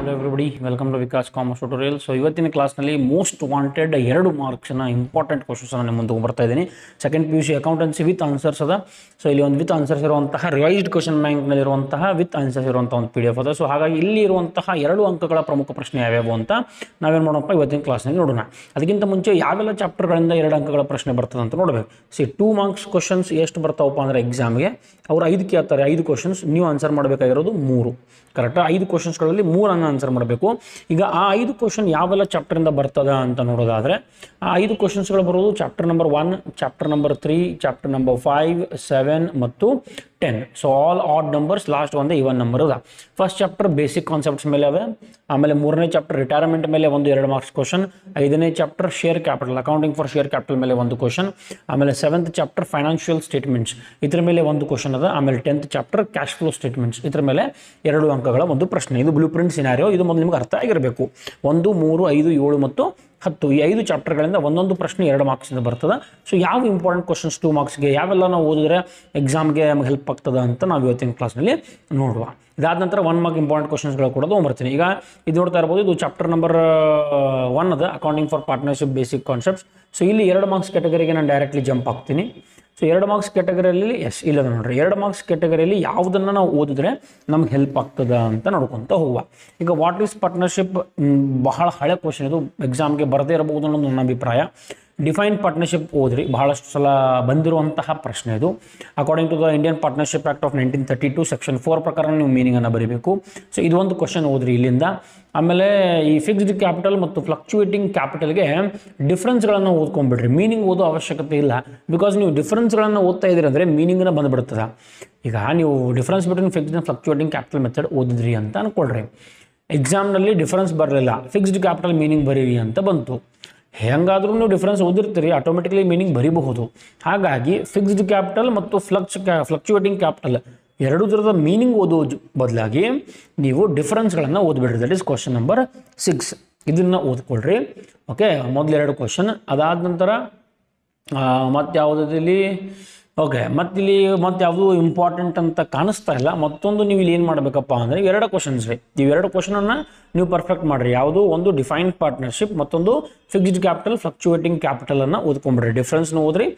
Hello everybody, welcome to Vikas commerce tutorial. So ಇವತ್ತಿನ ಕ್ಲಾಸ್ನಲ್ಲಿ most wanted 2 ಮಾರ್ಕ್ಸ್ನ ಇಂಪಾರ್ಟೆಂಟ್ ಕ್ವಶನ್ಸ್ನ ನಿಮ್ಮ ಮುಂದೆ ಬರ್ತಾ ಇದ್ದೀನಿ. Second PUC accountancy with answers ಅದ. ಸೊ ಇಲ್ಲಿ ಒಂದು ವಿತ್ ಆನ್ಸರ್ಸ್ ಇರುವಂತಹ ರಿವೈಸ್ಡ್ ಕ್ವಶನ್ ಬ್ಯಾಂಕ್ನಲ್ಲಿರುವಂತಹ ವಿತ್ ಆನ್ಸರ್ಸ್ ಇರುವಂಥ ಒಂದು PDF ಅದ. ಸೊ ಹಾಗಾಗಿ ಇಲ್ಲಿ ಇರುವಂತಹ 2 ಅಂಕಗಳ ಪ್ರಮುಖ ಪ್ರಶ್ನೆ ಯಾವ್ಯಾವು ಅಂತ ನಾವೇನು ಮಾಡೋಣಪ್ಪ ಇವತ್ತಿನ ಕ್ಲಾಸ್ನಲ್ಲಿ ನೋಡೋಣ. ಅದಕ್ಕಿಂತ ಮುಂಚೆ ಯಾವೆಲ್ಲ ಚಾಪ್ಟರ್ಗಳಿಂದ 2 ಅಂಕಗಳ ಪ್ರಶ್ನೆ ಬರ್ತದೆ ಅಂತ ನೋಡಬೇಕು. 2 ಮಾರ್ಕ್ಸ್ ಕ್ವಶನ್ಸ್ ಎಷ್ಟು ಬರ್ತಾವಪ್ಪ ಅಂದರೆ ಎಕ್ಸಾಮ್ಗೆ ಅವ್ರು 5 ಕೇಳ್ತಾರೆ. 5 ಕ್ವಶನ್ಸ್ ನೀವು ಆನ್ಸರ್ ಮಾಡಬೇಕಾಗಿರೋದು 3. ಕರೆಕ್ಟ್. 5 ಕ್ವಶನ್ಸ್ಗಳಲ್ಲಿ 3 ಆನ್ಸರ್ ಮಾಡಬೇಕು. ಈಗ ಆ 5 ಕ್ವಶನ್ ಯಾವೆಲ್ಲ ಚಾಪ್ಟರಿಂದ ಬರ್ತದ ಅಂತ ನೋಡೋದಾದರೆ ಆ 5 ಕ್ವಶನ್ಸ್ಗಳು ಬರೋದು chapter number 1, chapter number 3, chapter number 5, 7 ಮತ್ತು 10. So all add numbers, last ಒಂದೇ ಈವನ್ ನಂಬರ್ ಅದ. ಫಸ್ಟ್ ಚಾಪ್ಟರ್ ಬೇಸಿಕ್ ಕಾನ್ಸೆಪ್ಟ್ಸ್ ಮೇಲೆ ಅವೆ. ಆಮೇಲೆ 3ನೇ ಚಾಪ್ಟರ್ ರಿಟೈರ್ಮೆಂಟ್ ಮೇಲೆ 2 ಮಾರ್ಕ್ಸ್ ಕ್ವಶನ್. 5ನೇ chapter share capital, accounting for share capital ಮೇಲೆ 1 ಕ್ವಶನ್. ಆಮೇಲೆ 7th ಚಾಪ್ಟರ್ ಫೈನಾನ್ಷಿಯಲ್ ಸ್ಟೇಟ್ಮೆಂಟ್ಸ್, ಇದ್ರ ಮೇಲೆ 1 ಕ್ವಶನ್ ಅದ. ಆಮೇಲೆ 10th chapter cash flow statements, ಇದ್ರ ಮೇಲೆ 2 ಅಂಕಗಳ ಒಂದು ಪ್ರಶ್ನೆ. ಇದು ಬ್ಲೂ ಪ್ರಿಂಟ್ ಸಿನಾರಿಯೋ. ಇದು ಮೊದಲು ನಿಮ್ಗೆ ಅರ್ಥ ಆಗಿರಬೇಕು. 1, 3, 5, 7 ಮತ್ತು 10 ಈ 5 ಚಾಪ್ಟರ್ಗಳಿಂದ ಒಂದೊಂದು ಪ್ರಶ್ನೆ 2 ಮಾರ್ಕ್ಸಿಂದ ಬರ್ತದೆ. ಸೊ ಯಾವ ಇಂಪಾರ್ಟೆಂಟ್ ಕ್ವಶನ್ಸ್ 2 ಮಾರ್ಕ್ಸ್ಗೆ ಯಾವೆಲ್ಲ ನಾವು ಓದಿದ್ರೆ ಎಕ್ಸಾಮ್ಗೆ ನಮಗೆ ಹೆಲ್ಪ್ ಆಗ್ತದೆ ಅಂತ ನಾವು ಇವತ್ತಿನ ಕ್ಲಾಸ್ನಲ್ಲಿ ನೋಡುವ. ಇದಾದ ನಂತರ 1 ಮಾರ್ಕ್ ಇಂಪಾರ್ಟೆಂಟ್ ಕ್ವಶನ್ಸ್ಗಳು ಕೂಡ ತೊಗೊಂಬರ್ತೀನಿ. ಈಗ ಇದು ನೋಡ್ತಾ ಇರ್ಬೋದು, ಇದು ಚಾಪ್ಟರ್ ನಂಬರ್ 1 ಅದ, accounting for partnership basic concepts. So ಇಲ್ಲಿ 2 ಮಾರ್ಕ್ಸ್ ಕ್ಯಾಟಗರಿಗೆ ನಾನು ಡೈರೆಕ್ಟ್ಲಿ ಜಂಪ್ ಆಗ್ತೀನಿ. ಸೊ 2 ಮಾರ್ಕ್ಸ್ ಕ್ಯಾಟಗರಿಯಲ್ಲಿ ಇಲ್ಲ ನೋಡ್ರಿ, 2 ಮಾರ್ಕ್ಸ್ ಕ್ಯಾಟಗರಿಯಲ್ಲಿ ಯಾವುದನ್ನು ನಾವು ಓದಿದ್ರೆ ನಮ್ಗೆ ಹೆಲ್ಪ್ ಆಗ್ತದೆ ಅಂತ ನೋಡ್ಕೊತ ಹೋಗುವ. ಈಗ ವಾಟ್ ಈಸ್ ಪಾರ್ಟ್ನರ್ಶಿಪ್ ಬಹಳ ಹಳೆ ಕ್ವಶನ್, ಇದು ಎಕ್ಸಾಮ್ಗೆ ಬರದೇ ಇರಬಹುದು ಅನ್ನೋದು ನನ್ನ ಅಭಿಪ್ರಾಯ. ಡಿಫೈನ್ ಪಾರ್ಟ್ನರ್ಶಿಪ್ ಓದ್ರಿ, ಬಹಳಷ್ಟು ಸಲ ಬಂದಿರುವಂತಹ ಪ್ರಶ್ನೆ ಇದು. According to the Indian partnership act of 1932 section 4 ಪ್ರಕಾರ ನೀವು ಮೀನಿಂಗನ್ನು ಬರೀಬೇಕು. ಸೊ ಇದೊಂದು ಕ್ವಶನ್ ಓದ್ರಿ ಇಲ್ಲಿಂದ. ಆಮೇಲೆ ಈ ಫಿಕ್ಸ್ಡ್ ಕ್ಯಾಪಿಟಲ್ ಮತ್ತು ಫ್ಲಕ್ಚುಯೇಟಿಂಗ್ ಕ್ಯಾಪಿಟಲ್ಗೆ ಡಿಫ್ರೆನ್ಸ್ಗಳನ್ನು ಓದ್ಕೊಂಡ್ಬಿಡ್ರಿ. ಮೀನಿಂಗ್ ಓದೋ ಅವಶ್ಯಕತೆ ಇಲ್ಲ. ಬಿಕಾಸ್ ನೀವು ಡಿಫ್ರೆನ್ಸ್ಗಳನ್ನು ಓದ್ತಾ ಇದ್ದೀರಿ ಅಂದರೆ ಮೀನಿಂಗ್ನ ಬಂದುಬಿಡ್ತದೆ. ಈಗ ನೀವು difference between fixed and fluctuating capital method ಓದಿದ್ರಿ ಅಂತ ಅನ್ಕೊಳ್ರಿ. ಎಕ್ಸಾಮ್ನಲ್ಲಿ ಡಿಫ್ರೆನ್ಸ್ ಬರಲಿಲ್ಲ, ಫಿಕ್ಸ್ಡ್ ಕ್ಯಾಪಿಟಲ್ ಮೀನಿಂಗ್ ಬರೀರಿ ಅಂತ ಬಂತು. ಹೆಂಗಾದ್ರೂ ನೀವು ಡಿಫ್ರೆನ್ಸ್ ಓದಿರ್ತೀರಿ, ಆಟೋಮೆಟಿಕ್ಲಿ ಮೀನಿಂಗ್ ಬರೀಬಹುದು. ಹಾಗಾಗಿ ಫಿಕ್ಸ್ಡ್ ಕ್ಯಾಪಿಟಲ್ ಮತ್ತು ಫ್ಲಕ್ಚುಯೇಟಿಂಗ್ ಕ್ಯಾಪಿಟಲ್ 2 ಥರದ ಮೀನಿಂಗ್ ಓದೋ ಬದಲಾಗಿ ನೀವು ಡಿಫ್ರೆನ್ಸ್ಗಳನ್ನು ಓದ್ಬಿಡ್ರಿ. That is question number 6. ಇದನ್ನು ಓದ್ಕೊಳ್ರಿ. ಓಕೆ, ಮೊದಲು 2 ಕ್ವಶನ್. ಅದಾದ ನಂತರ ಮತ್ತು ಯಾವುದಲ್ಲಿ ಓಕೆ, ಮತ್ತಿಲ್ಲಿ ಯಾವುದು ಇಂಪಾರ್ಟೆಂಟ್ ಅಂತ ಕಾಣಿಸ್ತಾ ಇಲ್ಲ. ಮತ್ತೊಂದು ನೀವು ಇಲ್ಲಿ ಏನು ಮಾಡಬೇಕಪ್ಪ ಅಂದರೆ 2 ಕ್ವಶನ್ಸ್ ರೀ. ನೀವು 2 ಕ್ವಶನನ್ನು ನೀವು ಪರ್ಫೆಕ್ಟ್ ಮಾಡಿರಿ. ಯಾವುದು ಒಂದು ಡಿಫೈನ್ಡ್ ಪಾರ್ಟ್ನರ್ಶಿಪ್, ಮತ್ತೊಂದು ಫಿಕ್ಸ್ಡ್ ಕ್ಯಾಪಿಟಲ್ ಫ್ಲಕ್ಚುಯೇಟಿಂಗ್ ಕ್ಯಾಪಿಟಲನ್ನು ಓದ್ಕೊಂಡ್ಬಿಡ್ರಿ. ಡಿಫ್ರೆನ್ಸ್ನು ಓದ್ರಿ,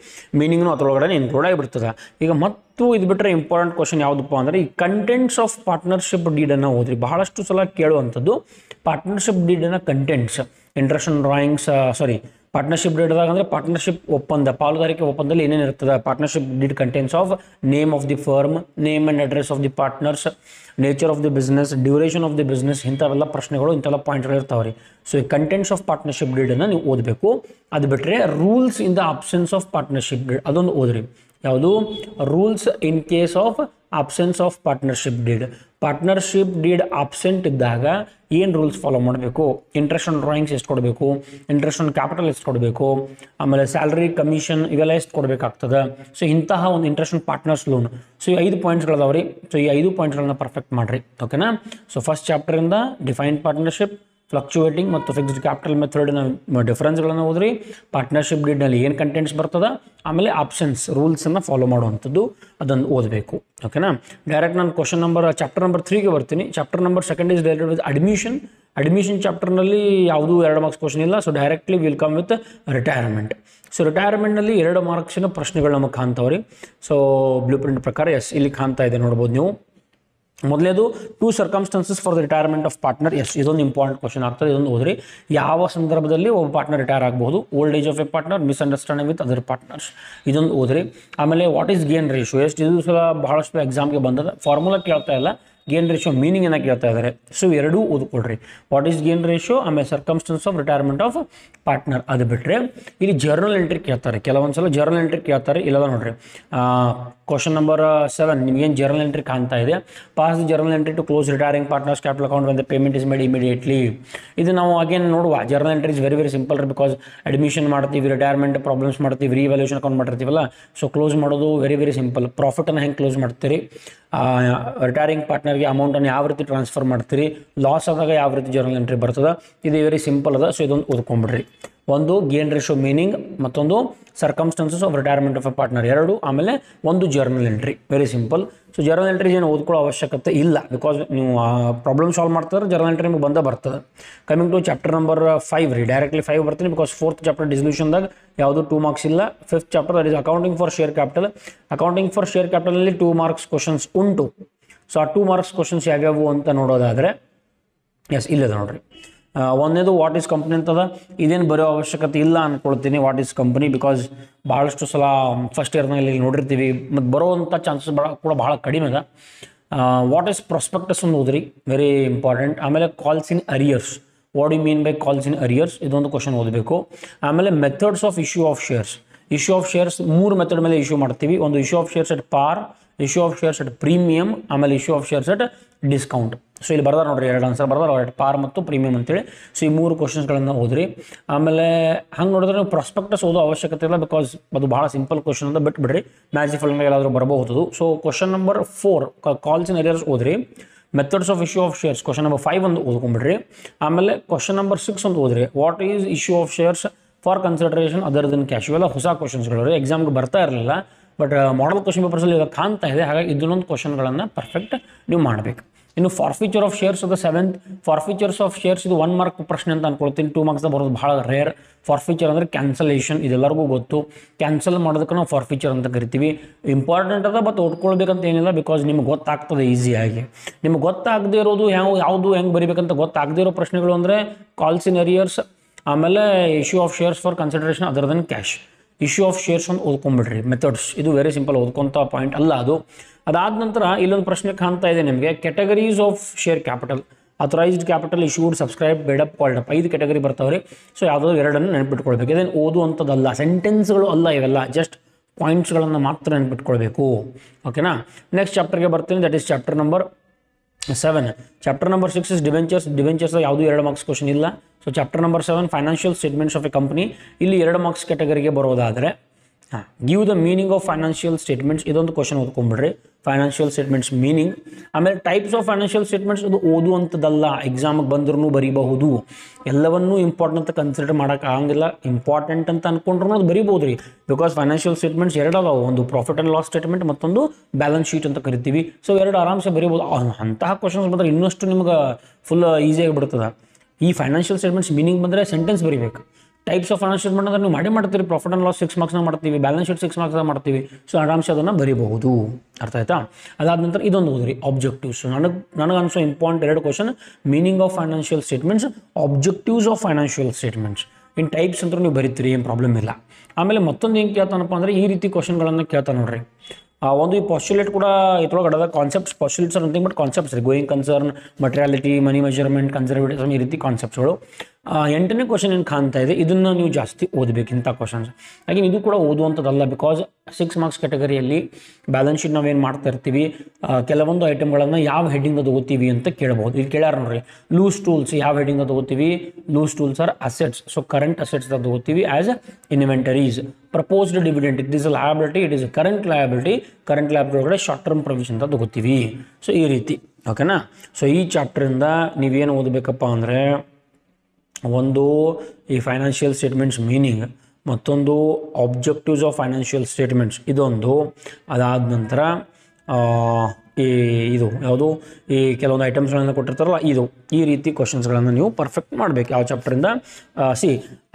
ಮೀನಿಂಗ್ನು ಅದರೊಳಗಡೆ ಇನ್ಕ್ಲೂಡ್ ಆಗಿಬಿಡ್ತದೆ. ಈಗ ಮತ್ತು ಇದು ಬಿಟ್ಟರೆ ಇಂಪಾರ್ಟೆಂಟ್ ಕ್ವಶನ್ ಯಾವುದಪ್ಪ ಅಂದರೆ ಈ ಕಂಟೆಂಟ್ಸ್ ಆಫ್ ಪಾರ್ಟ್ನರ್ಶಿಪ್ ಡೀಡನ್ನು ಓದ್ರಿ. ಬಹಳಷ್ಟು ಸಲ ಕೇಳುವಂಥದ್ದು ಪಾರ್ಟ್ನರ್ಶಿಪ್ ಡೀಡನ್ನ ಕಂಟೆಂಟ್ಸ್, ಇಂಟ್ರೆಸ್ಟ್ ಡ್ರಾಯಿಂಗ್ಸ್, ಪಾರ್ಟ್ನರ್ಶಿಪ್ ಡೀಡ್ದಾಗ ಅಂದರೆ ಪಾರ್ಟ್ನರ್ಶಿಪ್ ಒಪ್ಪಂದ, ಪಾಲುದಾರಿಕೆ ಒಪ್ಪಂದದಲ್ಲಿ ಏನೇನು ಇರ್ತದೆ. Partnership deed contents of name of the firm, name and address of the partners, nature of the business, duration of the business, ಇಂಥವೆಲ್ಲ ಪ್ರಶ್ನೆಗಳು, ಇಂಥೆಲ್ಲ ಪಾಯಿಂಟ್ಗಳು ಇರ್ತಾವೆ ರೀ. ಸೊ ಈ ಕಂಟೆಂಟ್ಸ್ ಆಫ್ ಪಾರ್ಟ್ನರ್ಶಿಪ್ ಡೀಡನ್ನು ನೀವು ಓದಬೇಕು. ಅದು ಬಿಟ್ಟರೆ rules in the absence of partnership deed ಅದೊಂದು ಓದ್ರಿ. ಯಾವುದು? Rules in case of absence of partnership deed. Partnership deed absent ಇದ್ದಾಗ ಏನು ರೂಲ್ಸ್ ಫಾಲೋ ಮಾಡಬೇಕು, ಇಂಟ್ರೆಸ್ಟ್ ಆನ್ ಡ್ರಾಯಿಂಗ್ಸ್ ಎಷ್ಟು ಕೊಡಬೇಕು, ಇಂಟ್ರೆಸ್ಟ್ ಆನ್ ಕ್ಯಾಪಿಟಲ್ ಎಷ್ಟು ಕೊಡಬೇಕು, ಆಮೇಲೆ ಸ್ಯಾಲ್ರಿ ಕಮಿಷನ್ ಇವೆಲ್ಲ ಎಷ್ಟು ಕೊಡಬೇಕಾಗ್ತದೆ. ಸೊ ಇಂತಹ ಒಂದು interest on partners loan. So ಈ 5 ಪಾಯಿಂಟ್ಸ್ಗಳದಾವ ರೀ. ಸೊ ಈ 5 ಪಾಯಿಂಟ್ಸ್ಗಳನ್ನ ಪರ್ಫೆಕ್ಟ್ ಮಾಡಿರಿ. ಓಕೆನಾ? ಸೊ ಫಸ್ಟ್ ಚಾಪ್ಟರಿಂದ ಡಿಫೈನ್ಡ್ ಪಾರ್ಟ್ನರ್ಶಿಪ್, ಫ್ಲಕ್ಚುಯೇಟಿಂಗ್ ಮತ್ತು ಫಿಕ್ಸ್ಡ್ ಕ್ಯಾಪಿಟಲ್ ಮೆಥಡ್ನ ಡಿಫ್ರೆನ್ಸ್ಗಳನ್ನು ಓದ್ರಿ. ಪಾರ್ಟ್ನರ್ಶಿಪ್ ಡೀಡ್ನಲ್ಲಿ ಏನು ಕಂಟೆಂಟ್ಸ್ ಬರ್ತದೆ, ಆಮೇಲೆ ಆಪ್ಷನ್ಸ್ ರೂಲ್ಸನ್ನು ಫಾಲೋ ಮಾಡುವಂಥದ್ದು ಅದನ್ನು ಓದಬೇಕು. ಓಕೆನಾ? ಡೈರೆಕ್ಟ್ ನಾನು ಕ್ವಶನ್ ನಂಬರ್ ಚಾಪ್ಟರ್ ನಂಬರ್ 3ಗೆ ಬರ್ತೀನಿ. Chapter number 2 is related with admission ಚಾಪ್ಟರ್ನಲ್ಲಿ ಯಾವುದೂ 2 ಮಾರ್ಕ್ಸ್ ಕ್ವಶನ್ ಇಲ್ಲ. So directly will come with retirement. So ರಿಟೈರ್ಮೆಂಟ್ನಲ್ಲಿ 2 ಮಾರ್ಕ್ಸಿನ ಪ್ರಶ್ನೆಗಳು ನಮಗೆ ಕಾಣ್ತಾವ್ರಿ. ಸೊ ಬ್ಲೂ ಪ್ರಿಂಟ್ ಪ್ರಕಾರ ಇಲ್ಲಿ ಕಾಣ್ತಾ ಇದೆ, ನೋಡ್ಬೋದು ನೀವು. ಮೊದಲೇದು 2 circumstances for the retirement of partner. ಇದೊಂದು ಇಂಪಾರ್ಟೆಂಟ್ ಕ್ವಶನ್ ಆಗ್ತದೆ. ಇದೊಂದು ಓದ್ರಿ. ಯಾವ ಸಂದರ್ಭದಲ್ಲಿ ಒಬ್ಬ ಪಾರ್ಟ್ನರ್ ರಿಟೈರ್ ಆಗಬಹುದು, old age of A partner, misunderstanding with other partners, ಇದೊಂದು ಓದ್ರಿ. ಆಮೇಲೆ ವಾಟ್ ಈಸ್ ಗೇನ್ ರೇಷಿಯೋ, ಇದು ಸಲ ಬಹಳಷ್ಟು ಎಕ್ಸಾಮ್ಗೆ ಬಂದದ. ಫಾರ್ಮುಲಾ ಕೇಳ್ತಾ ಇಲ್ಲ, ಗೇನ್ ರೇಷಿಯೋ ಮೀನಿಂಗ್ ಏನ ಕೇಳ್ತಾ ಇದ್ದಾರೆ. ಸೊ 2 ಓದ್ಕೊಳ್ರಿ. ವಾಟ್ ಈಸ್ ಗೇನ್ ರೇಷಿಯೋ, ಆಮೇಲೆ circumstances of retirement of partner. ಅದು ಬಿಟ್ಟರೆ ಇಲ್ಲಿ ಜರ್ನಲ್ ಎಂಟ್ರಿ ಕೇಳ್ತಾರೆ. ಕೆಲವೊಂದ್ಸಲ ಜರ್ನಲ್ ಎಂಟ್ರಿ ಕೇಳ್ತಾರೆ. ಇಲ್ಲದ ನೋಡ್ರಿ, ಕ್ವಶನ್ ನಂಬರ್ 7 ನಿಮಗೇನು ಜರ್ನಲ್ ಎಂಟ್ರಿ ಕಾಣ್ತಾ ಇದೆ, pass the journal entry to close retiring partners capital account when the payment is made immediately. ಇದು ನಾವು ಅಗೇನ್ ನೋಡುವ. Journal entry is very simple ರೀ. ಬಿಕಾಸ್ ಅಡ್ಮಿಷನ್ ಮಾಡ್ತೀವಿ, ರಿಟೈರ್ಮೆಂಟ್ ಪ್ರಾಬ್ಲಮ್ಸ್ ಮಾಡ್ತೀವಿ, ರಿವ್ಯಾಲ್ಯೂಷನ್ ಅಕೌಂಟ್ ಮಾಡಿರ್ತೀವಲ್ಲ. ಸೊ ಕ್ಲೋಸ್ ಮಾಡೋದು ವೆರಿ ಸಿಂಪಲ್. ಪ್ರಾಫಿಟನ್ನು ಹೆಂಗೆ ಕ್ಲೋಸ್ ಮಾಡ್ತೀರಿ, ರಿಟೈರಿಂಗ್ ಪಾರ್ಟ್ನರ್ಗೆ ಅಮೌಂಟನ್ನು ಯಾವ ರೀತಿ ಟ್ರಾನ್ಸ್ಫರ್ ಮಾಡ್ತೀರಿ, ಲಾಸ್ ಆದಾಗ ಯಾವ ರೀತಿ ಜರ್ನಲ್ ಎಂಟ್ರಿ ಬರ್ತದೆ, ಇದು ವೆರಿ ಸಿಂಪಲ್ ಅದ. ಸೊ ಇದೊಂದು ಓದ್ಕೊಂಡ್ಬಿಡ್ರಿ. ಒಂದು ಗೇನ್ ರೇಷೋ ಮೀನಿಂಗ್, ಮತ್ತೊಂದು circumstances of retirement of A partner 2, ಆಮೇಲೆ ಒಂದು journal entry. Very simple. So journal entries ಏನು ಓದ್ಕೊಳ್ಳೋ ಅವಶ್ಯಕತೆ ಇಲ್ಲ, ಬಿಕಾಸ್ ನೀವು ಪ್ರಾಬ್ಲಮ್ ಸಾಲ್ವ್ ಮಾಡ್ತಾರೆ ಜರ್ನಲ್ ಎಂಟ್ರಿ ನಿಮಗೆ ಬಂದೇ ಬರ್ತದೆ. ಕಮಿಂಗ್ ಟು ಚಾಪ್ಟರ್ ನಂಬರ್ 5 ರೀ, ಡೈರೆಕ್ಟ್ಲಿ 5 ಬರ್ತೀನಿ, ಬಿಕಾಸ್ 4th ಚಾಪ್ಟರ್ ಡಿಸಲ್ಯೂಷನ್ದಾಗ ಯಾವುದು 2 ಮಾರ್ಕ್ಸ್ ಇಲ್ಲ. 5th chapter that is accounting for share capital. Accounting for share ಕ್ಯಾಪಿಟಲಲ್ಲಿ 2 ಮಾರ್ಕ್ಸ್ ಕ್ವಶನ್ಸ್ ಉಂಟು. ಸೊ ಆ 2 ಮಾರ್ಕ್ಸ್ ಕ್ವಶನ್ಸ್ ಯಾವ್ಯಾವು ಅಂತ ನೋಡೋದಾದರೆ, ಎಸ್ ಇಲ್ಲದ ನೋಡ್ರಿ. ಒಂದೇದು ವಾಟ್ ಈಸ್ ಕಂಪ್ನಿ ಅಂತದ, ಇದೇನು ಬರೋ ಅವಶ್ಯಕತೆ ಇಲ್ಲ ಅಂದ್ಕೊಳ್ತೀನಿ. ವಾಟ್ ಈಸ್ ಕಂಪ್ನಿ, ಬಿಕಾಸ್ ಭಾಳಷ್ಟು ಸಲ ಫಸ್ಟ್ ಇಯರ್ನಲ್ಲಿ ನೋಡಿರ್ತೀವಿ, ಮತ್ತು ಬರೋವಂಥ ಚಾನ್ಸಸ್ ಕೂಡ ಭಾಳ ಕಡಿಮೆ ಅದ. ವಾಟ್ ಈಸ್ ಪ್ರಾಸ್ಪೆಕ್ಟಸ್ ಅಂತ ಓದ್ರಿ, ವೆರಿ ಇಂಪಾರ್ಟೆಂಟ್. ಆಮೇಲೆ calls in arrears, what you mean by calls in arrears, ಇದೊಂದು ಕ್ವಶನ್ ಓದಬೇಕು. ಆಮೇಲೆ methods of issue of shares. Issue of shares 3 method ಮೇಲೆ ಇಶ್ಯೂ ಮಾಡ್ತೀವಿ. ಒಂದು issue of shares at par, issue of shares at premium, ಆಮೇಲೆ issue of shares at discount. So ಇಲ್ಲಿ ಬರ್ದಾರ ನೋಡ್ರಿ, 2 ಆನ್ಸರ್ ಬರ್ದಾರ, ಅಟ್ ಪಾರ್ ಮತ್ತು ಪ್ರೀಮಿಯಮ್ ಅಂತೇಳಿ. ಸೊ ಈ 3 ಕ್ವಶನ್ಸ್ಗಳನ್ನು ಓದ್ರಿ. ಆಮೇಲೆ ಹಂಗೆ ನೋಡಿದ್ರೆ ನೀವು ಪ್ರಾಸ್ಪೆಕ್ಟಸ್ ಓದೋ ಅವಶ್ಯಕತೆ ಇಲ್ಲ, ಬಿಕಾಸ್ ಅದು ಭಾಳ ಸಿಂಪಲ್ ಕ್ವಶನ್ ಅಂತ ಬಿಟ್ಬಿಡ್ರಿ, ಮ್ಯಾಜಿಫಲ್ನಾಗ ಎಲ್ಲಾದರೂ ಬರಬಹುದು. So question number 4 calls in arrears ಓದ್ರಿ. Methods of issue of shares question number 5 ಒಂದು ಓದ್ಕೊಂಡ್ಬಿಡ್ರಿ. ಆಮೇಲೆ ಕ್ವಶನ್ ನಂಬರ್ 6 ಒಂದು ಓದ್ರಿ, what is issue of shares for consideration other than cash. ಇವೆಲ್ಲ ಹೊಸ ಕ್ವಶನ್ಸ್ಗಳು ಎಕ್ಸಾಮ್ಗೆ ಬರ್ತಾ ಇರಲಿಲ್ಲ, ಬಟ್ ಮಾಡಲ್ ಕ್ವಶನ್ ಪೇಪರ್ಸಲ್ಲಿ ಇವಾಗ ಕಾಣ್ತಾ ಇದೆ. ಹಾಗಾಗಿ ಇದನ್ನೊಂದು ಕ್ವಶನ್ಗಳನ್ನು ಪರ್ಫೆಕ್ಟ್ ನೀವು ಮಾಡಬೇಕು. ಇನ್ನು ಫಾರ್ಫೀಚರ್ ಆಫ್ ಶೇರ್ಸ್ ಅದು 7th. ಫಾರ್ಫೀಚರ್ಸ್ ಆಫ್ ಶೇರ್ಸ್ ಇದು 1 ಮಾರ್ಕ್ ಪ್ರಶ್ನೆ ಅಂತ ಅನ್ಕೊಳ್ತೀನಿ, 2 ಮಾರ್ಕ್ಸ್ ಬರೋದು ಭಾಳ ರೇರ್. ಫಾರ್ಫೀಚರ್ ಅಂದರೆ ಕ್ಯಾನ್ಸಲೇಷನ್, ಇದೆಲ್ಲರಿಗೂ ಗೊತ್ತು. ಕ್ಯಾನ್ಸಲ್ ಮಾಡೋದಕ್ಕೆ ನಾವು ಫಾರ್ಫೀಚರ್ ಅಂತ ಕರಿತೀವಿ. ಇಂಪಾರ್ಟೆಂಟ್ ಅದ, ಬಟ್ ಓದ್ಕೊಳ್ಬೇಕಂತ ಏನಿಲ್ಲ, ಬಿಕಾಸ್ ನಿಮ್ಗೆ ಗೊತ್ತಾಗ್ತದೆ ಈಸಿಯಾಗಿ. ನಿಮ್ಗೆ ಗೊತ್ತಾಗದೇ ಇರೋದು ಯಾವುದು ಹೆಂಗೆ ಬರೀಬೇಕಂತ ಗೊತ್ತಾಗದೇ ಇರೋ ಪ್ರಶ್ನೆಗಳು ಅಂದರೆ ಕಾಲ್ಸ್ ಇನ್ ಅರಿಯರ್ಸ್, ಆಮೇಲೆ issue of shares for consideration other than cash. Issue of shares ಅಂತ ಓದ್ಕೊಂಡ್ಬಿಡ್ರಿ. ಮೆಥಡ್ಸ್ ಇದು ವೆರಿ ಸಿಂಪಲ್, ಓದ್ಕೊಂಥ ಪಾಯಿಂಟ್ ಅಲ್ಲ ಅದು. ಅದಾದ ನಂತರ ಇಲ್ಲೊಂದು ಪ್ರಶ್ನೆ ಕಾಣ್ತಾ ಇದೆ ನಿಮಗೆ, categories of share capital. Authorised capital, issued, subscribe, paid up, called up, 5 category ಬರ್ತಾವೆ ರೀ. ಸೊ ಯಾವುದಾದ್ರು 2 ನೆನಪಿಟ್ಕೊಳ್ಬೇಕು. ಇದೇನು ಓದುವಂಥದ್ದಲ್ಲ, ಸೆಂಟೆನ್ಸ್ಗಳು ಅಲ್ಲ ಇವೆಲ್ಲ, ಜಸ್ಟ್ ಪಾಯಿಂಟ್ಸ್ಗಳನ್ನು ಮಾತ್ರ ನೆನಪಿಟ್ಕೊಳ್ಬೇಕು. ಓಕೆನಾ. ನೆಕ್ಸ್ಟ್ ಚಾಪ್ಟರ್ಗೆ ಬರ್ತೀನಿ, that is chapter number 7. Chapter number 6 is debentures. Debentures ಯಾವುದು 2 ಮಾರ್ಕ್ಸ್ ಕ್ವಶನ್ ಇಲ್ಲ. So chapter number 7 financial statements of a company. ಇಲ್ಲಿ 2 ಮಾರ್ಕ್ಸ್ ಕ್ಯಾಟಗರಿಗೆ ಬರೋದಾದರೆ, give the meaning of financial statements, ಇದೊಂದು ಕ್ವಶನ್ ಓದ್ಕೊಂಡ್ಬಿಡ್ರಿ. Financial statements meaning. ಆಮೇಲೆ ಟೈಪ್ಸ್ ಆಫ್ ಫೈನಾನ್ಷಿಯಲ್ ಸ್ಟೇಟ್ಮೆಂಟ್ಸ್, ಇದು ಓದುವಂಥದ್ದಲ್ಲ, ಎಕ್ಸಾಮಿಗೆ ಬಂದ್ರೂ ಬರೀಬಹುದು. ಎಲ್ಲವನ್ನೂ ಇಂಪಾರ್ಟೆಂಟ್ ಅಂತ ಕನ್ಸಿಡರ್ ಮಾಡೋಕೆ ಆಗಂಗಿಲ್ಲ. ಇಂಪಾರ್ಟೆಂಟ್ ಅಂತ ಅನ್ಕೊಂಡ್ರೂ ಅದು ಬರೀಬೋದು ರೀ, ಬಿಕಾಸ್ ಫೈನಾನ್ಷಿಯಲ್ ಸ್ಟೇಟ್ಮೆಂಟ್ಸ್ 2 ಅದಾವೆ, ಒಂದು ಪ್ರಾಫಿಟ್ ಆ್ಯಂಡ್ ಲಾಸ್ ಸ್ಟೇಟ್ಮೆಂಟ್, ಮತ್ತೊಂದು ಬ್ಯಾಲೆನ್ಸ್ ಶೀಟ್ ಅಂತ ಕರಿತೀವಿ. ಸೊ 2 ಆರಾಮ್ಸೆ ಬರೀಬೋದು. ಅಂತಹ ಕ್ವಶನ್ಸ್ ಬಂದರೆ ಇನ್ನಷ್ಟು ನಿಮ್ಗೆ ಫುಲ್ ಈಸಿಯಾಗಿ ಬಿಡ್ತದೆ. ಈ ಫೈನಾನ್ಷಿಯಲ್ ಸ್ಟೇಟ್ಮೆಂಟ್ಸ್ ಮೀನಿಂಗ್ ಬಂದರೆ ಸೆಂಟೆನ್ಸ್ ಬರೀಬೇಕು. ಟೈಪ್ಸ್ ಆಫ್ ಫೈನಾನ್ಷಿಯಲ್ ಸ್ಟೇಟ್ಮೆಂಟ್ ಅಂದರೆ ನೀವು ಮಾಡ್ತೀರಿ, ಪ್ರಾಫಿಟ್ ಆ್ಯಂಡ್ ಲಾಸ್ 6 ಮಾರ್ಕ್ಸ್ನ ಮಾಡ್ತೀವಿ, ಬ್ಯಾಲೆನ್ಸ್ ಶೀಟ್ 6 ಮಾರ್ಕ್ಸ್ನ ಮಾಡ್ತೀವಿ. ಸೊ ಆರಾಮ್ಸೆ ಅದನ್ನು ಬರೀಬಹುದು. ಅರ್ಥ ಆಯ್ತಾ. ಅದಾದ ನಂತರ ಇದೊಂದು ಓದ್ರಿ, ಆಬ್ಜೆಕ್ಟಿವ್ಸ್. ನನಗೆ ಅನ್ಸೋ important 2 question, meaning of financial statements, objectives of financial statements. In types ಅಂತ ನೀವು ಬರೀತೀರಿ, ಏನು ಪ್ರಾಬ್ಲಮ್ ಇಲ್ಲ. ಆಮೇಲೆ ಮತ್ತೊಂದು ಏನು ಕೇಳ್ತಾನಪ್ಪ ಅಂದರೆ, ಈ ರೀತಿ ಕ್ವಶನ್ಗಳನ್ನು ಕೇಳ್ತಾನೆ ನೋಡ್ರಿ. ಒಂದು ಈ ಪಾಸ್ಚುಲೇಟ್ ಕೂಡ ಇದ್ರೊಳಗೆ ಅಡದ concepts. Postulates are nothing but concepts ರೀ. Going concern, materiality, money measurement, conservatism, ಈ ರೀತಿ ಕಾನ್ಸೆಪ್ಟ್ಸ್ಗಳು. 8ನೇ ಕ್ವಶನ್ ಏನು ಕಾಣ್ತಾ ಇದೆ, ಇದನ್ನು ನೀವು ಜಾಸ್ತಿ ಓದಬೇಕು ಇಂಥ ಕ್ವಶನ್ಸ್. ಹಾಗೆ ಇದು ಕೂಡ ಓದುವಂಥದ್ದಲ್ಲ, ಬಿಕಾಸ್ 6 ಮಾರ್ಕ್ಸ್ ಕ್ಯಾಟಗರಿಯಲ್ಲಿ ಬ್ಯಾಲೆನ್ಸ್ ಶೀಟ್ ನಾವೇನು ಮಾಡ್ತಾ ಇರ್ತೀವಿ, ಕೆಲವೊಂದು ಐಟಮ್ಗಳನ್ನು ಯಾವ ಹೆಡ್ಡಿಂದ ತಗೋತೀವಿ ಅಂತ ಕೇಳಬಹುದು. ಇಲ್ಲಿ ಕೇಳ್ಯಾರ ನೋಡ್ರಿ, ಲೂಸ್ ಟೂಲ್ಸ್ ಯಾವ ಹೆಡ್ಡಿಂದ ತಗೋತೀವಿ, loose tools are assets. So current assets ತಗೋತೀವಿ as inventories. Proposed dividend, it is a liability, it is a current liability. Current liability ಒಳಗಡೆ ಶಾರ್ಟ್ ಟರ್ಮ್ ಪ್ರೊವಿಷನ್ ಅಂತ ತಗೋತೀವಿ. ಸೊ ಈ ರೀತಿ. ಓಕೆನಾ. ಸೊ ಈ ಚಾಪ್ಟರಿಂದ ನೀವೇನು ಓದಬೇಕಪ್ಪ ಅಂದರೆ, ಒಂದು ಈ ಫೈನಾನ್ಷಿಯಲ್ ಸ್ಟೇಟ್ಮೆಂಟ್ಸ್ ಮೀನಿಂಗ್, ಮತ್ತೊಂದು ಆಬ್ಜೆಕ್ಟಿವ್ಸ್ ಆಫ್ ಫೈನಾನ್ಷಿಯಲ್ ಸ್ಟೇಟ್ಮೆಂಟ್ಸ್ ಇದೊಂದು. ಅದಾದ ನಂತರ ಇದು ಯಾವುದು, ಈ ಕೆಲವೊಂದು ಐಟಮ್ಸ್ಗಳನ್ನು ಕೊಟ್ಟಿರ್ತಾರಲ್ಲ ಇದು, ಈ ರೀತಿ ಕ್ವಶನ್ಸ್ಗಳನ್ನು ನೀವು ಪರ್ಫೆಕ್ಟ್ ಮಾಡಬೇಕು. ಯಾವ ಚಾಪ್ಟರಿಂದ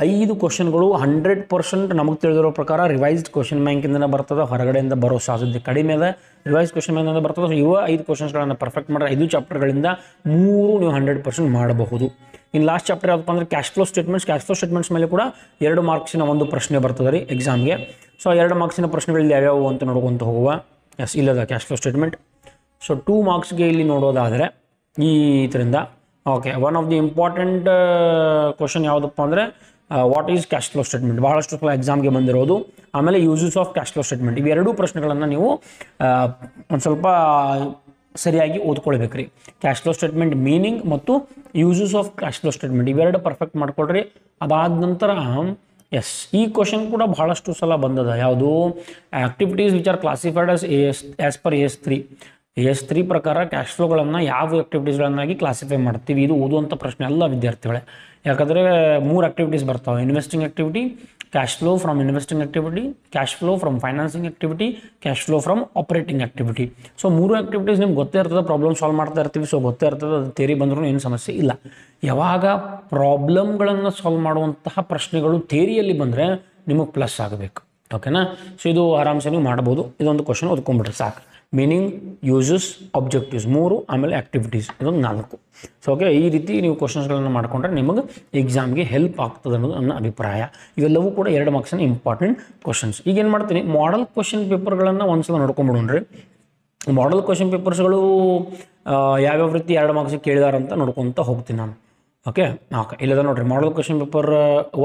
5 ಕ್ವಶನ್ಗಳು 100% ನಮಗೆ ತಿಳಿದಿರೋ ಪ್ರಕಾರ ರಿವೈಸ್ಡ್ ಕ್ವಶನ್ ಬ್ಯಾಂಕಿಂದ ಬರ್ತದೆ, ಹೊರಗಡೆಯಿಂದ ಬರೋ ಸಾಧ್ಯತೆ ಕಡಿಮೆ ಇದೆ. ರಿವೈಸ್ ಕ್ವಶನ್ ಬ್ಯಾಂಕಿಂದ ಬರ್ತದೆ. ಸೊ ಇವ 5 ಕ್ವಶನ್ಸ್ಗಳನ್ನು ಪರ್ಫೆಕ್ಟ್ ಮಾಡಿದ್ರೆ 5 ಚಾಪ್ಟರ್ಗಳಿಂದ 3 ನೀವು 100% ಮಾಡಬಹುದು. ಇನ್ನು ಲಾಸ್ಟ್ ಚಾಪ್ಟರ್ ಯಾವುದಪ್ಪ ಅಂದರೆ cash flow statements. Cash flow statements ಮೇಲೆ ಕೂಡ 2 ಮಾರ್ಕ್ಸಿನ ಒಂದು ಪ್ರಶ್ನೆ ಬರ್ತದೆ ರೀ ಎಕ್ಸಾಮ್ಗೆ. ಸೊ 2 ಮಾರ್ಕ್ಸಿನ ಪ್ರಶ್ನೆಗಳಲ್ಲಿ ಯಾವ್ಯಾವು ಅಂತ ನೋಡ್ಕೊಂತ ಹೋಗುವ. ಎಸ್ ಇಲ್ಲದ ಕ್ಯಾಶ್ ಫ್ಲೋ ಸ್ಟೇಟ್ಮೆಂಟ್. ಸೊ 2 ಮಾರ್ಕ್ಸ್ಗೆ ಇಲ್ಲಿ ನೋಡೋದಾದರೆ ಈ ಇದರಿಂದ okay, one of the important question ಯಾವುದಪ್ಪ ಅಂದರೆ what is cash flow statement, ಭಾಳಷ್ಟು ಸಲ ಎಕ್ಸಾಮ್ಗೆ ಬಂದಿರೋದು. ಆಮೇಲೆ uses of cash flow statement. ಇವೆರಡೂ ಪ್ರಶ್ನೆಗಳನ್ನು ನೀವು ಒಂದು ಸ್ವಲ್ಪ ಸರಿಯಾಗಿ ಓದ್ಕೊಳ್ಬೇಕು ರೀ. ಕ್ಯಾಶ್ ಫ್ಲೋ ಸ್ಟೇಟ್ಮೆಂಟ್ ಮೀನಿಂಗ್ ಮತ್ತು uses of cash flow statement ಇವೆರಡು ಪರ್ಫೆಕ್ಟ್ ಮಾಡ್ಕೊಳ್ರಿ. ಅದಾದ ನಂತರ ಎಸ್ ಈ ಕ್ವಶನ್ ಕೂಡ ಭಾಳಷ್ಟು ಸಲ ಬಂದದ, ಯಾವುದು activities which are classified as per AS3. AS3 ಪ್ರಕಾರ ಕ್ಯಾಶ್ ಫ್ಲೋಗಳನ್ನು ಯಾವ ಆಕ್ಟಿವಿಟೀಸ್ಗಳನ್ನಾಗಿ ಕ್ಲಾಸಿಫೈ ಮಾಡ್ತೀವಿ, ಇದು ಓದುವಂಥ ಪ್ರಶ್ನೆ ಅಲ್ಲ ವಿದ್ಯಾರ್ಥಿಗಳೇ. ಯಾಕಂದರೆ 3 ಆಕ್ಟಿವಿಟೀಸ್ ಬರ್ತಾವೆ: investing activity, cash flow from investing activity, cash flow from financing activity, cash flow from operating activity. So 3 activities ನಿಮ್ಗೆ ಗೊತ್ತೇ ಇರ್ತದೆ, ಪ್ರಾಬ್ಲಮ್ ಸಾಲ್ವ್ ಮಾಡ್ತಾ ಇರ್ತೀವಿ, ಸೊ ಗೊತ್ತೇ ಇರ್ತದೆ, ಅದು ಥಿಯರಿ ಬಂದರೂ ಏನು ಸಮಸ್ಯೆ ಇಲ್ಲ. ಯಾವಾಗ ಪ್ರಾಬ್ಲಮ್ಗಳನ್ನು ಸಾಲ್ವ್ ಮಾಡುವಂತಹ ಪ್ರಶ್ನೆಗಳು ಥಿಯರಿಯಲ್ಲಿ ಬಂದರೆ ನಿಮಗೆ ಪ್ಲಸ್ ಆಗಬೇಕು, ಓಕೆನಾ. ಸೊ ಇದು ಆರಾಮ್ಸೆ ನೀವು ಮಾಡ್ಬೋದು. ಇದೊಂದು ಕ್ವಶನ್ ಓದ್ಕೊಂಡ್ಬಿಟ್ರೆ ಸಾಕು. ಮೀನಿಂಗ್, ಯೂಸಸ್, ಆಬ್ಜೆಕ್ಟಿವ್ಸ್ 3, ಆಮೇಲೆ ಆಕ್ಟಿವಿಟೀಸ್ ಇದೊಂದು 4. ಸೊ ಓಕೆ, ಈ ರೀತಿ ನೀವು ಕ್ವಶನ್ಸ್ಗಳನ್ನು ಮಾಡಿಕೊಂಡ್ರೆ ನಿಮಗೆ ಎಕ್ಸಾಮ್ಗೆ ಹೆಲ್ಪ್ ಆಗ್ತದೆ ಅನ್ನೋದು ನನ್ನ ಅಭಿಪ್ರಾಯ. ಇವೆಲ್ಲವೂ ಕೂಡ 2 ಮಾರ್ಕ್ಸಿನ ಇಂಪಾರ್ಟೆಂಟ್ ಕ್ವಶನ್ಸ್. ಈಗ ಏನು ಮಾಡ್ತೀನಿ, ಮಾಡೆಲ್ ಕ್ವಶನ್ ಪೇಪರ್ಗಳನ್ನು ಒಂದ್ಸಲ ನೋಡ್ಕೊಂಡ್ಬಿಡೋಣ್ರಿ. ಮಾಡೆಲ್ ಕ್ವಶನ್ ಪೇಪರ್ಸ್ಗಳು ಯಾವ್ಯಾವ ರೀತಿ 2 ಮಾರ್ಕ್ಸಿಗೆ ಕೇಳಿದಾರಂತ ನೋಡ್ಕೊತ ಹೋಗ್ತೀನಿ ನಾನು. ಓಕೆ, ಇಲ್ಲದ ನೋಡಿರಿ, ಮಾಡೆಲ್ ಕ್ವಶನ್ ಪೇಪರ್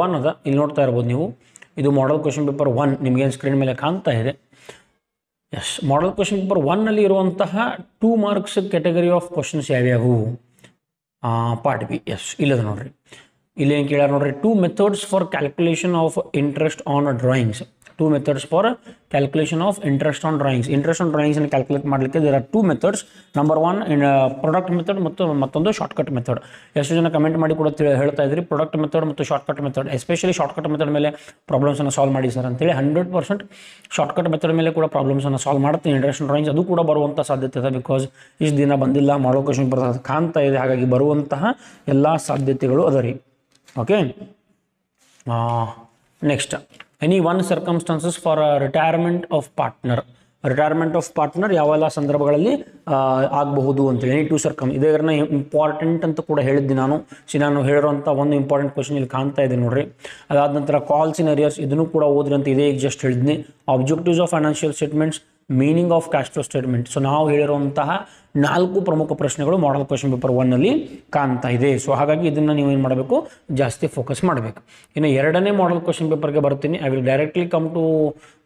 1 ಅದ, ಇಲ್ಲಿ ನೋಡ್ತಾ ಇರ್ಬೋದು ನೀವು. ಇದು ಮಾಡೆಲ್ ಕ್ವಶನ್ ಪೇಪರ್ 1 ನಿಮಗೇನು ಸ್ಕ್ರೀನ್ ಮೇಲೆ ಕಾಣ್ತಾ ಇದೆ. ಎಸ್, ಮಾಡೆಲ್ ಕ್ವಶನ್ ಪೇಪರ್ 1ನಲ್ಲಿ ಇರುವಂತಹ 2 ಮಾರ್ಕ್ಸ್ ಕ್ಯಾಟಗರಿ ಆಫ್ ಕ್ವಶನ್ಸ್ ಯಾವ್ಯಾವು? Part B. ಎಸ್, ಇಲ್ಲದ ನೋಡ್ರಿ, ಇಲ್ಲಿ ಏನು ಕೇಳ್ಯಾರ ನೋಡ್ರಿ, 2 methods for calculation of interest on drawings. 2 methods for calculation of interest on drawings. Interest on ಡ್ರಾಯಿಂಗ್ಸನ್ನು ಕ್ಯಾಲ್ಕುಲೇಟ್ ಮಾಡಲಿಕ್ಕೆ there are 2 methods. Number 1 product method ಮತ್ತು ಮತ್ತೊಂದು ಶಾರ್ಟ್ಕಟ್ ಮೆಥಡ್. ಎಷ್ಟು ಜನ ಕಮೆಂಟ್ ಮಾಡಿ ಕೂಡ ಹೇಳ್ತಾ ಇದ್ರಿ ಪ್ರಾಡಕ್ಟ್ ಮೆಥಡ್ ಮತ್ತು shortcut method, especially shortcut method ಮೇಲೆ ಪ್ರಾಬ್ಲಮ್ಸನ್ನು ಸಾಲ್ವ್ ಮಾಡಿ ಸರ್ ಅಂತೇಳಿ. 100% ಶಾರ್ಟ್ಕಟ್ ಮೆಥಡ್ ಮೇಲೆ ಕೂಡ ಪ್ರಾಬ್ಲಮ್ಸನ್ನು ಸಾಲ್ವ್ ಮಾಡ್ತೀನಿ. ಇಂಟ್ರೆಸ್ಟ್ ಆನ್ ಡ್ರಾಯಿಂಗ್ಸ್ ಅದು ಕೂಡ ಬರುವಂಥ ಸಾಧ್ಯತೆ ಇದೆ, ಬಿಕಾಸ್ ಇಷ್ಟು ದಿನ ಬಂದಿಲ್ಲ, ಮಾಡೋ ಕ್ವಶನ್ ಬರ್ತದೆ ಕಾಣ್ತಾ ಇದೆ, ಹಾಗಾಗಿ ಬರುವಂತಹ ಎಲ್ಲ ಸಾಧ್ಯತೆಗಳು ಅದ ರೀ. Okay, next, any 1 circumstances for retirement of partner. Retirement of partner ಯಾವೆಲ್ಲ ಸಂದರ್ಭಗಳಲ್ಲಿ ಆಗಬಹುದು ಅಂತೇಳಿ. ಎನಿ 2 ಸರ್ಕಮ್, ಇದನ್ನ ಇಂಪಾರ್ಟೆಂಟ್ ಅಂತ ಕೂಡ ಹೇಳಿದ್ದೆ ನಾನು. ನಾನು ಹೇಳಿರೋಂಥ ಒಂದು ಇಂಪಾರ್ಟೆಂಟ್ ಕ್ವಶನ್ ಇಲ್ಲಿ ಕಾಣ್ತಾ ಇದೆ ನೋಡ್ರಿ. ಅದಾದ ನಂತರ ಕಾಲ್ಸ್ ಇನ್ ಅರಿಯರ್ಸ್, ಇದನ್ನು ಕೂಡ ಓದ್ರಿ ಅಂತ ಇದೇ ಈಗ ಜಸ್ಟ್ ಹೇಳಿದ್ನಿ. Objectives of financial statements, meaning of cash flow statement. So ನಾವು ಹೇಳಿರುವಂತಹ 4 ಪ್ರಮುಖ ಪ್ರಶ್ನೆಗಳು ಮಾಡೆಲ್ ಕ್ವಶನ್ ಪೇಪರ್ 1ನಲ್ಲಿ ಕಾಣ್ತಾ ಇದೆ. ಸೊ ಹಾಗಾಗಿ ಇದನ್ನು ನೀವು ಏನು ಮಾಡಬೇಕು, ಜಾಸ್ತಿ ಫೋಕಸ್ ಮಾಡಬೇಕು. ಇನ್ನು 2ನೇ ಮಾಡೆಲ್ ಕ್ವಶನ್ ಪೇಪರ್ಗೆ ಬರ್ತೀನಿ. I will directly come to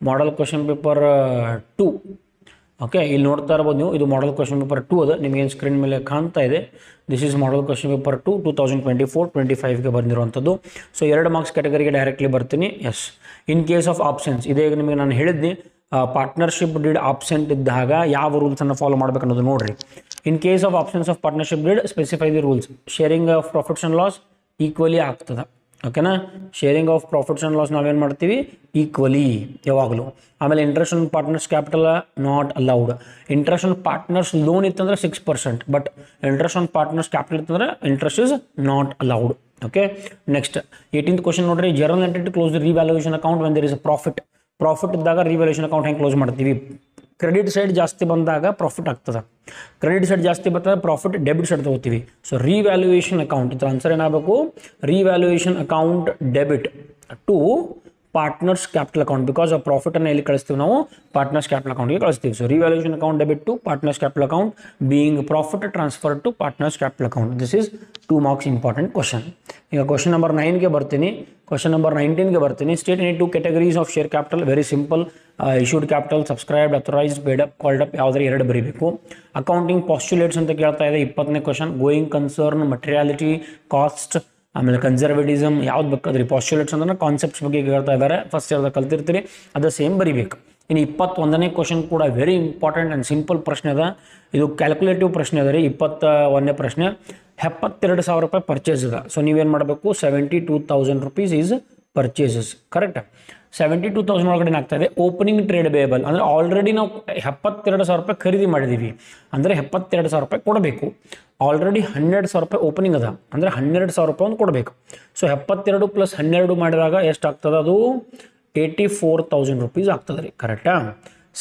model question paper 2. Okay, ಇಲ್ಲಿ ನೋಡ್ತಾ ಇರ್ಬೋದು ನೀವು, ಇದು ಮಾಡೆಲ್ ಕ್ವಶನ್ ಪೇಪರ್ 2 ಅದ, ನಿಮಗೇನು ಸ್ಕ್ರೀನ್ ಮೇಲೆ ಕಾಣ್ತಾ ಇದೆ. This is model question paper 2 2024-25ಗೆ ಬಂದಿರುವಂಥದ್ದು. ಸೊ 2 ಮಾರ್ಕ್ಸ್ ಕ್ಯಾಟಗರಿಗೆ ಡೈರೆಕ್ಟ್ಲಿ ಬರ್ತೀನಿ. Yes, in case of options, ಇದೇ ನಿಮಗೆ ನಾನು ಹೇಳಿದ್ನಿ, ಪಾರ್ಟ್ನರ್ಶಿಪ್ ಡೀಡ್ ಆಬ್ಸೆಂಟ್ ಇದ್ದಾಗ ಯಾವ ರೂಲ್ಸನ್ನು ಫಾಲೋ ಮಾಡಬೇಕು ಅನ್ನೋದು ನೋಡ್ರಿ. In case of options of partnership deed specify the rules. Sharing of profits and loss equally ಆಗ್ತದೆ, ಓಕೆನಾ. Sharing of profits and loss ನಾವೇನು ಮಾಡ್ತೀವಿ, ಈಕ್ವಲಿ ಯಾವಾಗಲೂ. ಆಮೇಲೆ interest on partners capital not allowed. Interest on partners loan ಇತ್ತಂದ್ರೆ 6%, but interest on partners capital ಇತ್ತಂದ್ರೆ interest is not allowed. Okay, next 18th question ನೋಡ್ರಿ. Journal entity close the revaluation account when there is a profit. Profit ಇದ್ದಾಗ revaluation account ಹೆಂಗೆ close ಮಾಡ್ತೀವಿ? Credit side ಜಾಸ್ತಿ ಬಂದಾಗ profit ಆಗ್ತದೆ, credit side ಜಾಸ್ತಿ ಬರ್ತದೆ ಪ್ರಾಫಿಟ್, ಡೆಬಿಟ್ ಸೈಡ್ ತಗೋತೀವಿ. ಸೊ ರಿವ್ಯಾಲ್ಯೂಯೇಷನ್ ಅಕೌಂಟ್, ಇದರ ಆನ್ಸರ್ ಏನಾಗಬೇಕು, revaluation account debit to partners capital account, because ಆ ಪ್ರಾಫಿಟನ್ನು ಎಲ್ಲಿ ಕಳಿಸ್ತೀವಿ ನಾವು, ಪಾರ್ಟ್ನರ್ಸ್ ಕ್ಯಾಪಿಟಲ್ ಅಕೌಂಟ್ಗೆ ಕಳಿಸ್ತೀವಿ. So revaluation account debit to partners capital account being profit transfer to partners capital account. This is 2 marks important question. ಈಗ question number 9ಗೆ ಬರ್ತೀನಿ. ಕ್ವಶನ್ ನಂಬರ್ 19ಗೆ ಬರ್ತೀನಿ. State any 2 categories of share capital. Very simple. Issued capital, subscribed, authorised, paid up, called up, ಯಾವುದಾದ್ರು 2 ಬರೀಬೇಕು. Accounting postulates ಅಂತ ಕೇಳ್ತಾ ಇದೆ. 20ನೇ question. Going concern, ಮಟೀರಿಯಾಲಿಟಿ, cost, ಆಮೇಲೆ ಕನ್ಸರ್ವೇಟಿಸಮ್, ಯಾವ್ದು ಬೇಕಾದ್ರಿ. ಪಾಸ್ಟ್ಯುಲೇಟ್ಸ್ ಅಂದ್ರೆ ಕಾನ್ಸೆಪ್ಟ್ಸ್ ಬಗ್ಗೆ ಕೇಳ್ತಾ ಇದ್ದಾರೆ, ಫಸ್ಟ್ ಇಯರ್ದಾಗ ಕಲ್ತಿರ್ತೀರಿ, ಅದು ಸೇಮ್ ಬರೀಬೇಕು. ಇನ್ನು 21ನೇ ಕ್ವಶನ್ ಕೂಡ ವೆರಿ ಇಂಪಾರ್ಟೆಂಟ್ ಆ್ಯಂಡ್ ಸಿಂಪಲ್ ಪ್ರಶ್ನೆ ಅದ. ಇದು ಕ್ಯಾಲ್ಕುಲೇಟಿವ್ ಪ್ರಶ್ನೆ ಅದ ರೀ. 21ನೇ ಪ್ರಶ್ನೆ. 72,000 ರೂಪಾಯಿ ಪರ್ಚೇಸ್ ಅದ. ಸೊ ನೀವೇನು ಮಾಡಬೇಕು, 72,000 rupees ಈಸ್ ಪರ್ಚೇಸಸ್. ಕರೆಕ್ಟ್. 72,000 ಒಳಗಡೆ ಏನಾಗ್ತಾ ಇದೆ, ಓಪನಿಂಗ್ ಟ್ರೇಡ್ ಬೇಯಬಲ್. ಅಂದರೆ ಆಲ್ರೆಡಿ ನಾವು 72,000 ರೂಪಾಯಿ ಖರೀದಿ ಮಾಡಿದ್ದೀವಿ, ಅಂದರೆ 72,000 ರೂಪಾಯಿ ಕೊಡಬೇಕು. ಆಲ್ರೆಡಿ 12,000 ರೂಪಾಯಿ ಓಪನಿಂಗ್ ಅದ, ಅಂದರೆ 12,000 ರೂಪಾಯಿ ಒಂದು ಕೊಡಬೇಕು. ಸೊ 72 + 12 ಮಾಡಿದಾಗ ಎಷ್ಟು ಆಗ್ತದೆ, ಅದು 84,000 rupees ಆಗ್ತದೆ ರೀ. ಕರೆಕ್ಟಾ.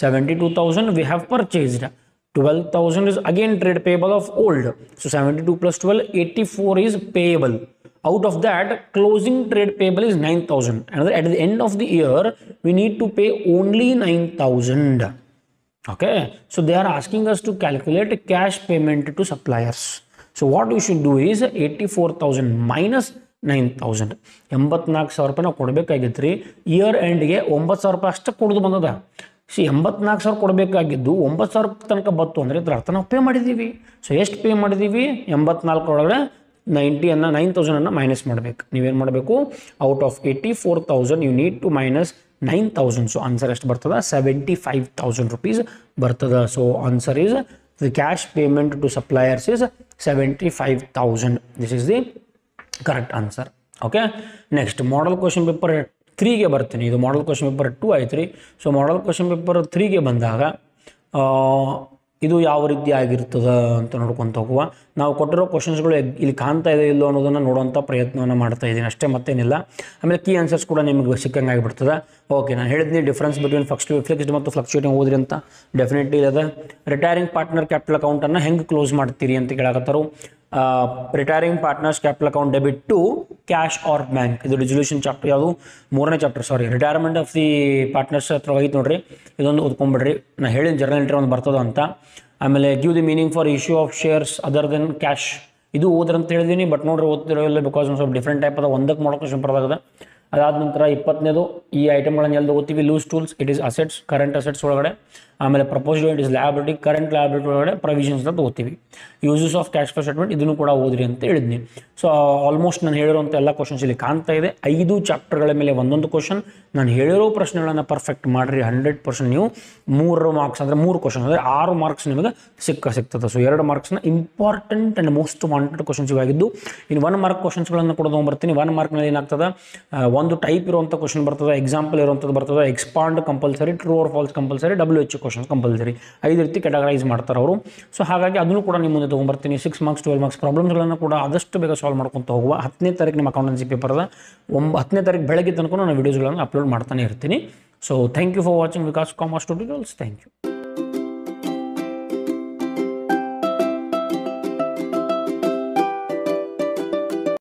72,000 we have purchased. 12,000 is again trade payable of old. So 72 + 12, 84 is payable. Out of that, closing trade payable is 9,000. And at the end of the year, we need to pay only 9,000. Okay. So they are asking us to calculate cash payment to suppliers. So what we should do is 84,000 minus 9,000. 84,000 ರೂಪಾಯಿ ನಾವು ಕೊಡಬೇಕಾಗಿತ್ತು ರೀ. Year ಎಂಡ್ಗೆ 9,000 ರೂಪಾಯಿ ಅಷ್ಟೇ ಕೊಡೋದು ಬಂದದ. 84,000 ಕೊಡಬೇಕಾಗಿದ್ದು 9,000 ತನಕ ಬತ್ತು ಅಂದರೆ ಇದರ ಅರ್ಥ ನಾವು ಪೇ ಮಾಡಿದ್ದೀವಿ. ಸೊ ಎಷ್ಟು ಪೇ ಮಾಡಿದ್ದೀವಿ, 84 ಒಳಗಡೆ 9,000 ಮೈನಸ್ ಮಾಡಬೇಕು. ನೀವೇನು ಮಾಡಬೇಕು, out of 84,000 you need to minus 9,000. So answer ಎಷ್ಟು ಬರ್ತದ, 75,000 rupees ಬರ್ತದ. So answer is the cash payment to suppliers is 75,000. This is the correct answer. Okay, next model question paper 3ಗೆ ಬರ್ತೀನಿ. ಇದು ಮಾಡೆಲ್ ಕ್ವಶನ್ ಪೇಪರ್ 2 ಆಯ್ತು ರೀ. So model question paper 3ಗೆ ಬಂದಾಗ ಇದು ಯಾವ ರೀತಿ ಆಗಿರ್ತದೆ ಅಂತ ನೋಡ್ಕೊತ ಹೋಗುವ. ನಾವು ಕೊಟ್ಟಿರೋ ಕ್ವಶನ್ಸ್ಗಳು ಇಲ್ಲಿ ಕಾಣ್ತಾ ಇದೆ ಇಲ್ಲೋ ಅನ್ನೋದನ್ನು ನೋಡುವಂಥ ಪ್ರಯತ್ನವನ್ನು ಮಾಡ್ತಾ ಇದ್ದೀನಿ ಅಷ್ಟೇ, ಮತ್ತೇನಿಲ್ಲ. ಆಮೇಲೆ ಕೀ ಆನ್ಸರ್ಸ್ ಕೂಡ ನಿಮಗೆ ಸಿಕ್ಕಂಗೆ ಆಗಿಬಿಡ್ತದೆ. ಓಕೆ, ನಾನು ಹೇಳಿದ್ದೀನಿ ಡಿಫ್ರೆನ್ಸ್ ಬಿಟ್ವೀನ್ ಫಿಕ್ಸ್ಡ್ ಮತ್ತು ಫ್ಲಕ್ಚುಯೇಟಿಂಗ್ ಓದ್ರಿ ಅಂತ. ಡೆಫಿನೆಟ್ಲಿ ಇದೆ. ರಿಟೈರಿಂಗ್ ಪಾರ್ಟ್ನರ್ ಕ್ಯಾಪಿಟಲ್ ಅಕೌಂಟನ್ನು ಹೆಂಗೆ ಕ್ಲೋಸ್ ಮಾಡ್ತೀರಿ ಅಂತ ಕೇಳಕತ್ತಾರು. Retiring partners capital account debit to cash or bank. ಇದು ರೆಸಲ್ಯೂಷನ್ ಚಾಪ್ಟರ್, ಯಾವುದು 3ನೇ chapter, sorry, retirement of the partners ಹತ್ರ ಹೋಗಿತ್ತು ನೋಡ್ರಿ. ಇದೊಂದು ಓದ್ಕೊಂಡ್ಬಿಡ್ರಿ. ನಾನು ಹೇಳಿದ ಜರ್ನಲ್ ಎಂಟ್ರಿ ಒಂದು ಬರ್ತದ ಅಂತ. ಆಮೇಲೆ give the meaning for issue of shares other than cash. ಇದು ಓದ್ರಿ ಅಂತ ಹೇಳಿದ್ದೀನಿ, ಬಟ್ ನೋಡ್ರಿ ಓದ್ತಿರೋ ಇಲ್ಲ, ಬಿಕಾಸ್ ಒಂದು ಸ್ವಲ್ಪ ಡಿಫ್ರೆಂಟ್ ಟೈಪ್ ಅದ. ಒಂದಕ್ಕೆ ಮಾಡೋ ಕ್ವಶನ್ ಬರೋದಾಗದ. ಅದಾದ ನಂತರ 20ನೇದು ಈ ಐಟಮ್ಗಳನ್ನು ಎಲ್ಲ ಓದ್ತೀವಿ. Loose tools, it is assets, current assets ಒಳಗಡೆ. ಆಮೇಲೆ proposed it is liability, current liability ಒಳಗಡೆ ಪ್ರೊವಿಷನ್ಸ್ ಅಂತ ಓದ್ತೀವಿ. Uses of cash flow statement ಇದನ್ನು ಕೂಡ ಓದ್ರಿ ಅಂತ ಹೇಳಿದ್ನಿ. ಸೊ ಆಲ್ಮೋಸ್ಟ್ ನಾನು ಹೇಳಿರೋಂಥ ಎಲ್ಲ ಕ್ವಶನ್ಸ್ ಇಲ್ಲಿ ಕಾಣ್ತಾ ಇದೆ. 5 ಚಾಪ್ಟರ್ಗಳ ಮೇಲೆ ಒಂದೊಂದು ಕ್ವಶನ್. ನಾನು ಹೇಳಿರೋ ಪ್ರಶ್ನೆಗಳನ್ನು ಪರ್ಫೆಕ್ಟ್ ಮಾಡಿರಿ 100% ನೀವು 3 ಮಾರ್ಕ್ಸ್ ಅಂದರೆ 3 ಕ್ವಶನ್ ಅಂದರೆ 6 ಮಾರ್ಕ್ಸ್ ನಿಮಗೆ ಸಿಗ್ತದೆ. ಸೊ 2 ಮಾರ್ಕ್ಸ್ನ important and most wanted questions ಇವಾಗಿದ್ದು. ಇನ್ನು 1 ಮಾರ್ಕ್ ಕ್ವಶನ್ಸ್ಗಳನ್ನು ಕೂಡ ತೊಗೊಂಡ್ಬರ್ತೀನಿ. 1 ಮಾರ್ಕ್ನಲ್ಲಿ ಏನಾಗ್ತದೆ, ಒಂದು ಟೈಪ್ ಇರುವಂಥ ಕ್ವಶನ್ ಬರ್ತದೆ, ಎಕ್ಸಾಂಪಲ್ ಇರುವಂಥದ್ದು ಬರ್ತದೆ, expand compulsory, true or false compulsory, WH question compulsory. 5 ರೀತಿ ಕ್ಯಾಟಗರೈಸ್ ಮಾಡ್ತಾರೆ ಅವರು. ಸೊ ಹಾಗಾಗಿ ಅದನ್ನು ಕೂಡ ನಿಮ್ಮ ಮುಂದೆ ತೊಗೊಂಡ್ಬರ್ತೀನಿ. 6 ಮಾರ್ಕ್ಸ್ 12 ಮಾರ್ಕ್ಸ್ ಪ್ರಾಬ್ಲಮ್ಸ್ಗಳನ್ನು ಕೂಡ ಆದಷ್ಟು ಬೇಗ ಸಾಲ್ವ್ ಮಾಡ್ಕೊತ ಹೋಗುವ. 10ನೇ ತಾರೀಕು ನಿಮ್ಮ ಅಕೌಂಟೆನ್ಸಿ ಪೇಪರ್ ಅದ. 10ನೇ ತಾರೀಕು ಬೆಳಗ್ಗೆ ತನಕ ನಾನು ವೀಡಿಯೋಸ್ಗಳನ್ನು ಅಪ್ಲೋಡ್ ಮಾಡ್ತಾನೆ ಇರ್ತೀನಿ. So thank you for watching Vikas commerce tutorials. Thank you.